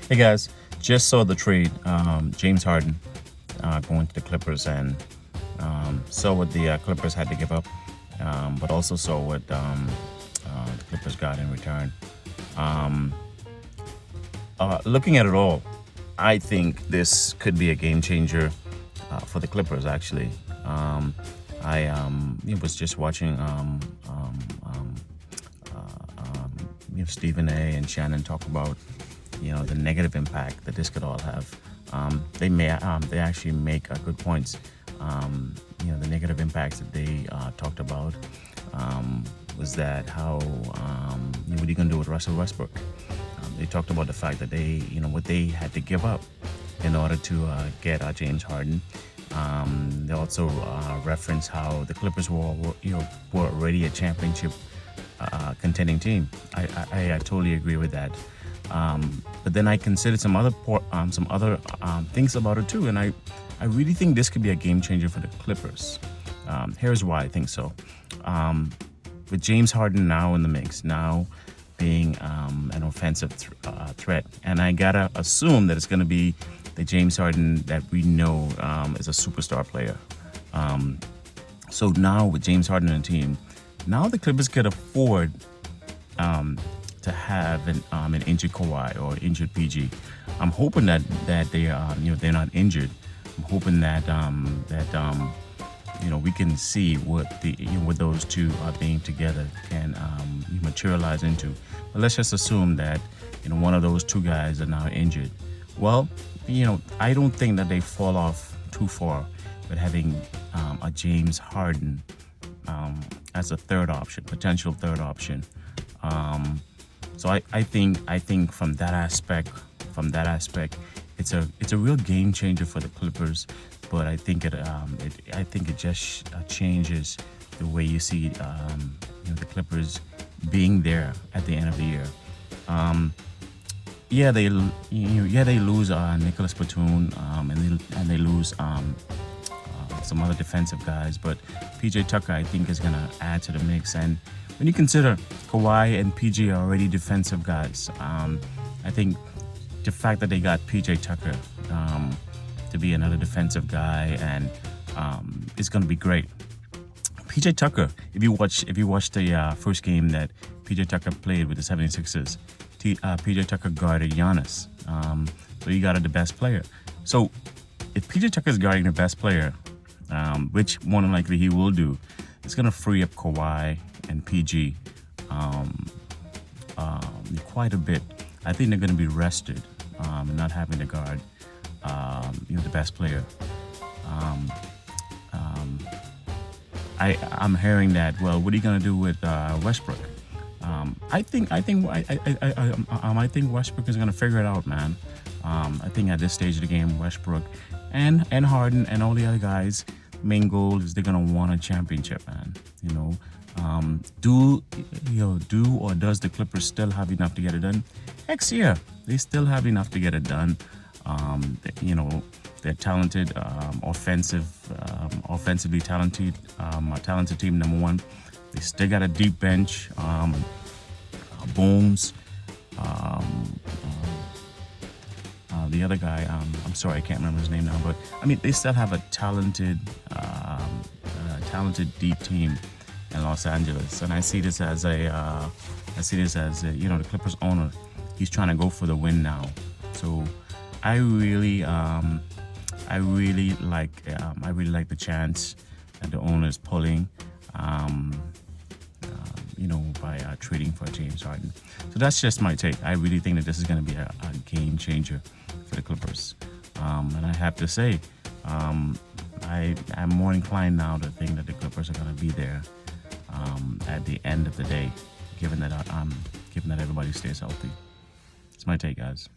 Hey guys, just saw the trade. James Harden going to the Clippers, and saw what the Clippers had to give up, but also saw what the Clippers got in return. Um, Looking at it all, I think this could be a game changer for the Clippers. Actually, I was just watching Stephen A. and Shannon talk about the negative impact that this could all have. They actually make good points. The negative impacts that they talked about was that how what are you going to do with Russell Westbrook? They talked about the fact that what they had to give up in order to get James Harden. They also reference how the Clippers were already a championship contending team. I totally agree with that. But then I considered some other things about it too, and I really think this could be a game changer for the Clippers. Here's why I think so. With James Harden now in the mix, now being an offensive threat, and I gotta assume that it's gonna be the James Harden that we know is a superstar player. So now with James Harden on the team, now the Clippers could afford to have an injured Kawaii or injured PG. I'm hoping that they they're not injured. I'm hoping that we can see what those two being together can materialize into. But let's just assume that one of those two guys are now injured. Well, I don't think that they fall off too far with having a James Harden as a potential third option. So I think from that aspect, it's a real game changer for the Clippers. But I think it just changes the way you see the Clippers being there at the end of the year. They lose Nicholas Batum, and they lose some other defensive guys, but PJ Tucker I think is gonna add to the mix. And when you consider Kawhi and PG are already defensive guys, I think the fact that they got PJ Tucker to be another defensive guy and it's going to be great. PJ Tucker, if you watch the first game that PJ Tucker played with the 76ers, PJ Tucker guarded Giannis. So he guarded the best player. So if PJ Tucker is guarding the best player, which more than likely he will do, it's going to free up Kawhi and PG quite a bit. I think they're going to be rested, not having to guard the best player. I'm hearing that. Well, what are you going to do with Westbrook? I think Westbrook is going to figure it out, man. I think at this stage of the game, Westbrook and Harden and all the other guys, main goal is they're gonna want a championship, man. Do or does the Clippers still have enough to get it done? Heck yeah, they still have enough to get it done. They're talented, offensively talented, a talented team, number one. They still got a deep bench. Bones. The other guy, I'm sorry, I can't remember his name now, but I mean, they still have a talented deep team in Los Angeles, and I see this as the Clippers owner. He's trying to go for the win now, so I really like the chance that the owner is pulling. By trading for James Harden. So that's just my take. I really think that this is going to be a game changer for the Clippers. And I have to say, I'm more inclined now to think that the Clippers are going to be there at the end of the day, given that everybody stays healthy. It's my take, guys.